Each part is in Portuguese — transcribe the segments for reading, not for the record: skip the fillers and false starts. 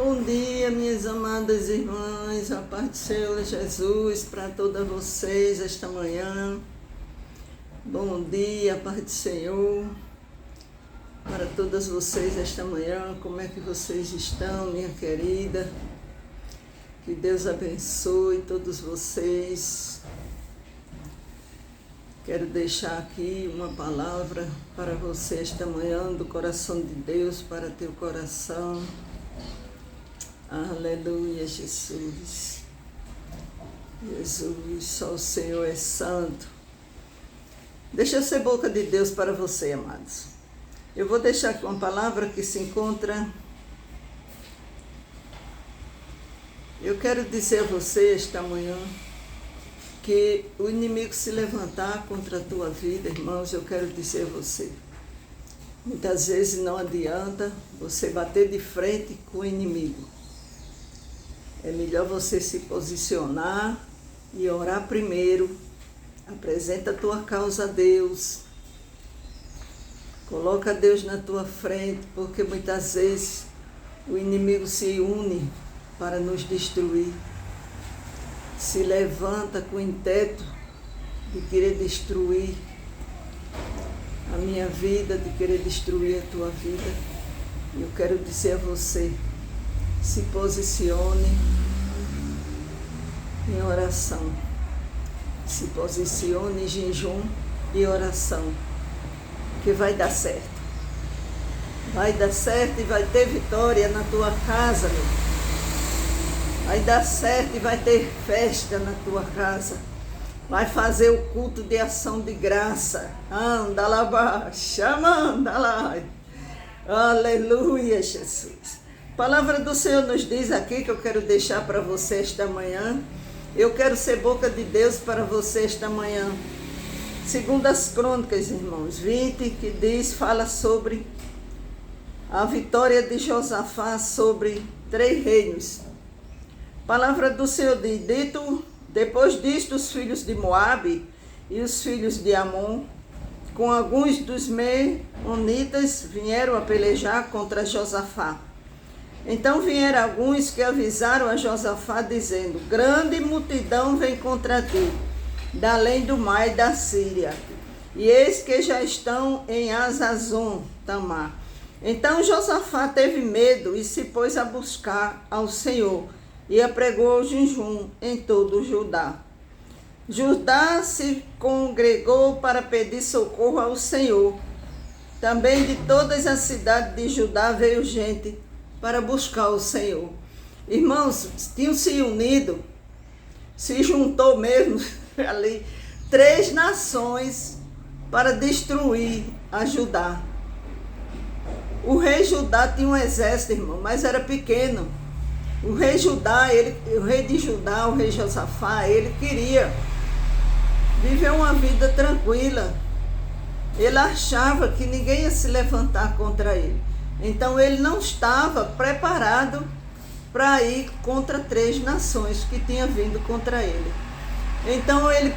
Bom dia, minhas amadas irmãs, a paz do Senhor Jesus para todas vocês esta manhã. Bom dia, a paz do Senhor para todas vocês esta manhã. Como é que vocês estão, minha querida? Que Deus abençoe todos vocês. Quero deixar aqui uma palavra para você esta manhã, do coração de Deus para teu coração. Aleluia, Jesus. Jesus, só o Senhor é santo. Deixa eu ser boca de Deus para você, amados. Eu vou deixar aqui uma palavra que se encontra. Eu quero dizer a você esta manhã que o inimigo se levantar contra a tua vida, irmãos, eu quero dizer a você. Muitas vezes não adianta você bater de frente com o inimigo. É melhor você se posicionar e orar primeiro. Apresenta a tua causa a Deus. Coloca Deus na tua frente, porque muitas vezes o inimigo se une para nos destruir. Se levanta com o intento de querer destruir a minha vida, de querer destruir a tua vida. Eu quero dizer a você, se posicione em oração. Se posicione em jejum e oração, que vai dar certo. Vai dar certo e vai ter vitória na tua casa, meu. Vai dar certo e vai ter festa na tua casa. Vai fazer o culto de ação de graça. Anda lá baixo, anda lá. Aleluia, Jesus. A palavra do Senhor nos diz aqui, que eu quero deixar para você esta manhã. Eu quero ser boca de Deus para você esta manhã. Segundo as Crônicas, irmãos, 20, que diz, fala sobre a vitória de Josafá sobre 3 reinos. A palavra do Senhor diz, depois disto, os filhos de Moabe e os filhos de Amon, com alguns dos meunitas, vieram a pelejar contra Josafá. Então vieram alguns que avisaram a Josafá, dizendo, grande multidão vem contra ti, da além do mar e da Síria, e eis que já estão em Azazon Tamar. Então Josafá teve medo e se pôs a buscar ao Senhor, e apregou o jejum em todo o Judá. Judá se congregou para pedir socorro ao Senhor. Também de todas as cidades de Judá veio gente para buscar o Senhor. Irmãos, tinham se unido, se juntou mesmo ali 3 nações para destruir a Judá. O rei Judá tinha um exército, irmão, mas era pequeno. O rei de Judá, o rei Josafá, ele queria viver uma vida tranquila. Ele achava que ninguém ia se levantar contra ele. Então ele não estava preparado para ir contra 3 nações que tinham vindo contra ele. Então ele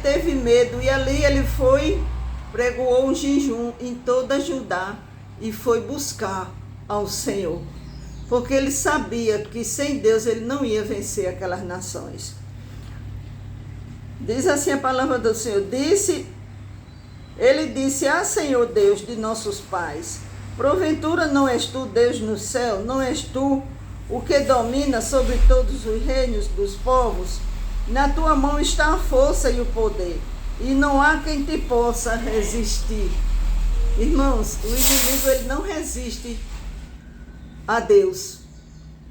teve medo, e ali ele pregoou um jejum em toda Judá e foi buscar ao Senhor, porque ele sabia que sem Deus ele não ia vencer aquelas nações. Diz assim a palavra do Senhor, ele disse, Senhor Deus de nossos pais, porventura não és tu Deus no céu, não és tu o que domina sobre todos os reinos dos povos? Na tua mão está a força e o poder, e não há quem te possa resistir. Irmãos, o inimigo ele não resiste a Deus,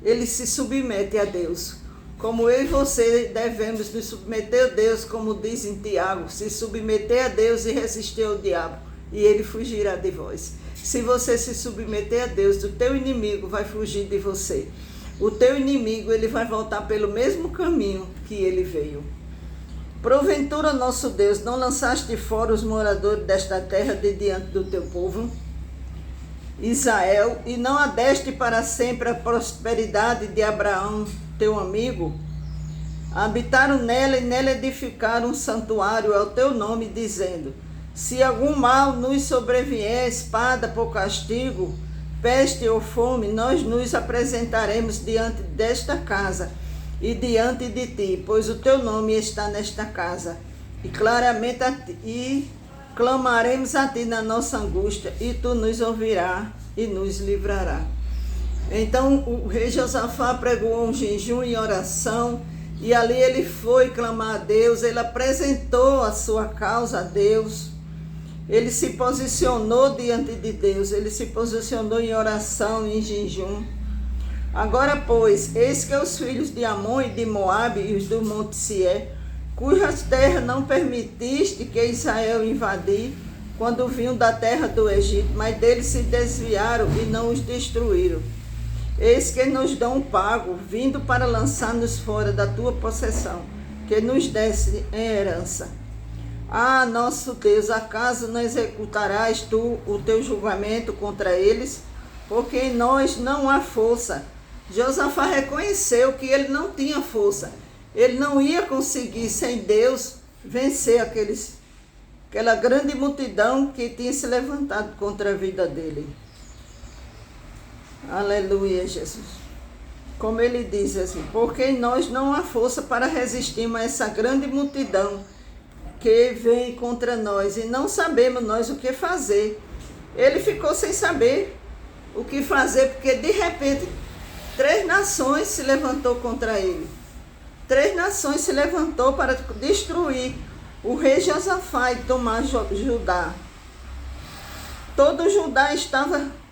ele se submete a Deus. Como eu e você devemos nos submeter a Deus, como diz em Tiago, se submeter a Deus e resistir ao diabo, e ele fugirá de vós. Se você se submeter a Deus, o teu inimigo vai fugir de você. O teu inimigo ele vai voltar pelo mesmo caminho que ele veio. Porventura, nosso Deus, não lançaste fora os moradores desta terra de diante do teu povo, Israel, e não adeste para sempre a prosperidade de Abraão, teu amigo? Habitaram nela e nela edificaram um santuário ao teu nome, dizendo, se algum mal nos sobrevier, espada por castigo, peste ou fome, nós nos apresentaremos diante desta casa e diante de ti, pois o teu nome está nesta casa. E claramente clamaremos a ti na nossa angústia, e tu nos ouvirás e nos livrará. Então o rei Josafá pregou um jejum e oração, e ali ele foi clamar a Deus, ele apresentou a sua causa a Deus, ele se posicionou diante de Deus, ele se posicionou em oração e em jejum. Agora, pois, eis que os filhos de Amon e de Moabe e os do monte Sié, cujas terras não permitiste que Israel invadir, quando vinham da terra do Egito, mas deles se desviaram e não os destruíram. Eis que nos dão pago, vindo para lançar-nos fora da tua possessão, que nos desse em herança. Ah, nosso Deus, acaso não executarás tu o teu julgamento contra eles? Porque em nós não há força. Josafá reconheceu que ele não tinha força. Ele não ia conseguir, sem Deus, vencer aquela grande multidão que tinha se levantado contra a vida dele. Aleluia, Jesus. Como ele diz assim, porque em nós não há força para resistirmos a essa grande multidão que vem contra nós, e não sabemos nós o que fazer. Ele ficou sem saber o que fazer, porque de repente 3 nações se levantou contra ele. 3 nações se levantou para destruir o rei Josafá e tomar Judá. Todo Judá estava...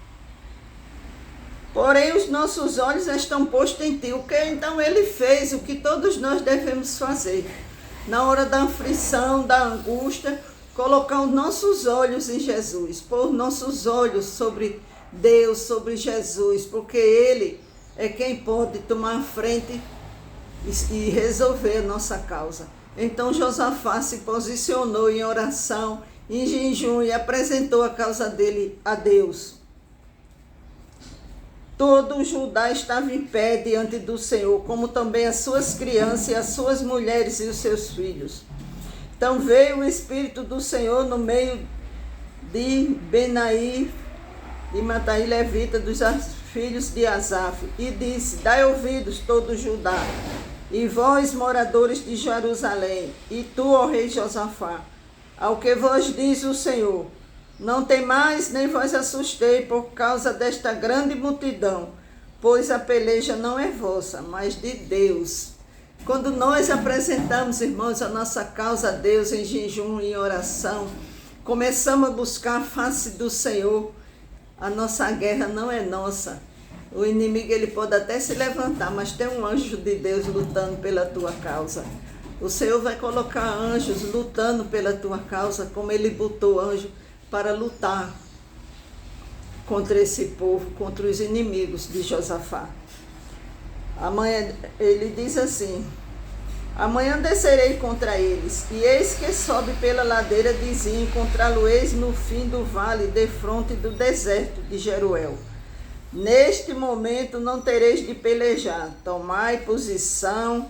Porém, os nossos olhos estão postos em ti. O que então ele fez? O que todos nós devemos fazer? Na hora da aflição, da angústia, colocar os nossos olhos em Jesus. Pôr nossos olhos sobre Deus, sobre Jesus. Porque Ele é quem pode tomar a frente e resolver a nossa causa. Então Josafá se posicionou em oração, em jejum, e apresentou a causa dele a Deus. Todo o Judá estava em pé diante do Senhor, como também as suas crianças e as suas mulheres e os seus filhos. Então veio o Espírito do Senhor no meio de Benaí e Matai levita, dos filhos de Asaf, e disse: dai ouvidos todo Judá, e vós, moradores de Jerusalém, e tu, ó rei Josafá, ao que vos diz o Senhor: não temais nem vos assustei por causa desta grande multidão, pois a peleja não é vossa, mas de Deus. Quando nós apresentamos, irmãos, a nossa causa a Deus em jejum e em oração, começamos a buscar a face do Senhor, a nossa guerra não é nossa. O inimigo ele pode até se levantar, mas tem um anjo de Deus lutando pela tua causa. O Senhor vai colocar anjos lutando pela tua causa, como ele botou anjo para lutar contra esse povo, contra os inimigos de Josafá. Amanhã, ele diz assim: amanhã descerei contra eles, e eis que sobe pela ladeira de Zim, encontrá-lo-eis no fim do vale, defronte do deserto de Jeruel. Neste momento não tereis de pelejar, tomai posição,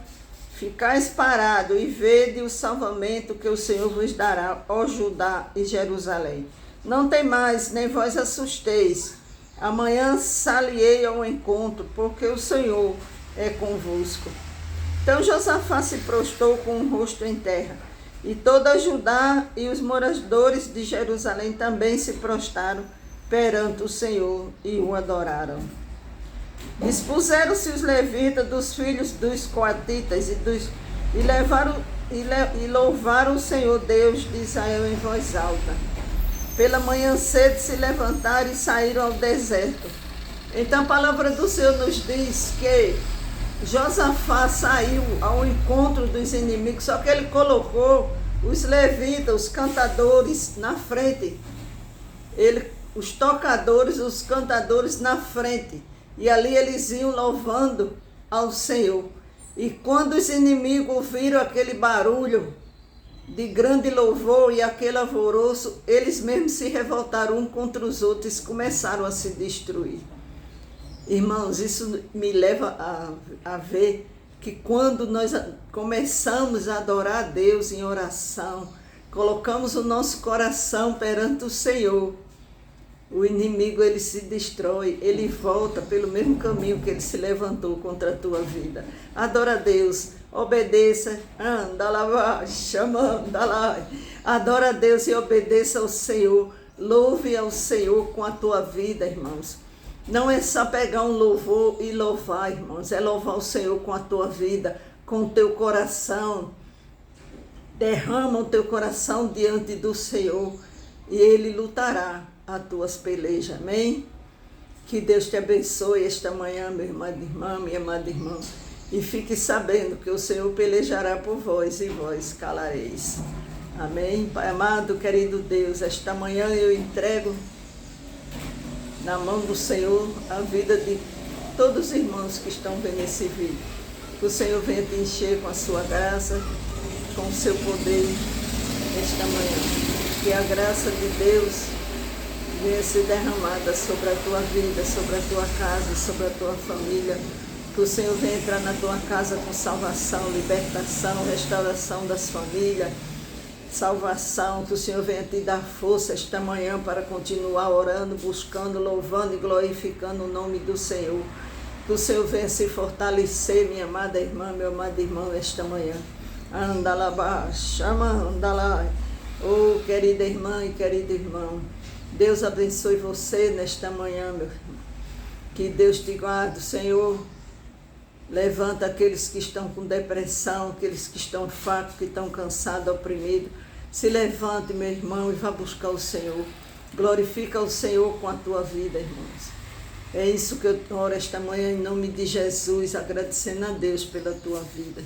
ficais parado e vede o salvamento que o Senhor vos dará, ó Judá e Jerusalém. Não temais, nem vós assusteis. Amanhã saliei ao encontro, porque o Senhor é convosco. Então Josafá se prostrou com o rosto em terra, e toda Judá e os moradores de Jerusalém também se prostraram perante o Senhor e o adoraram. Dispuseram-se os levitas dos filhos dos coatitas e louvaram o Senhor Deus de Israel em voz alta. Pela manhã cedo se levantaram e saíram ao deserto. Então a palavra do Senhor nos diz que Josafá saiu ao encontro dos inimigos, só que ele colocou os levitas, os cantadores na frente. Os tocadores, os cantadores na frente. E ali eles iam louvando ao Senhor. E quando os inimigos ouviram aquele barulho de grande louvor e aquele alvoroço, eles mesmos se revoltaram uns contra os outros e começaram a se destruir. Irmãos, isso me leva a ver que quando nós começamos a adorar a Deus em oração, colocamos o nosso coração perante o Senhor, O inimigo, ele se destrói, ele volta pelo mesmo caminho que ele se levantou contra a tua vida. Adora a Deus, obedeça, anda lá, chama, anda lá. Adora a Deus e obedeça ao Senhor. Louve ao Senhor com a tua vida, irmãos. Não é só pegar um louvor e louvar, irmãos. É louvar o Senhor com a tua vida, com o teu coração. Derrama o teu coração diante do Senhor e Ele lutará as tuas pelejas, amém? Que Deus te abençoe esta manhã, meu irmão, minha amada irmã, e fique sabendo que o Senhor pelejará por vós e vós calareis, amém? Pai amado, querido Deus, esta manhã eu entrego na mão do Senhor a vida de todos os irmãos que estão vendo esse vídeo. Que o Senhor venha te encher com a sua graça, com o seu poder esta manhã. Que a graça de Deus venha ser derramada sobre a tua vida, sobre a tua casa, sobre a tua família. Que o Senhor venha entrar na tua casa com salvação, libertação, restauração das famílias, salvação. Que o Senhor venha te dar força esta manhã para continuar orando, buscando, louvando e glorificando o nome do Senhor. Que o Senhor venha se fortalecer, minha amada irmã, meu amado irmão, esta manhã. Anda lá, chama, anda lá. Oh, querida irmã e querido irmão, Deus abençoe você nesta manhã, meu irmão. Que Deus te guarde, Senhor. Levanta aqueles que estão com depressão, aqueles que estão fracos, que estão cansados, oprimidos. Se levante, meu irmão, e vá buscar o Senhor. Glorifica o Senhor com a tua vida, irmãos. É isso que eu oro esta manhã, em nome de Jesus, agradecendo a Deus pela tua vida.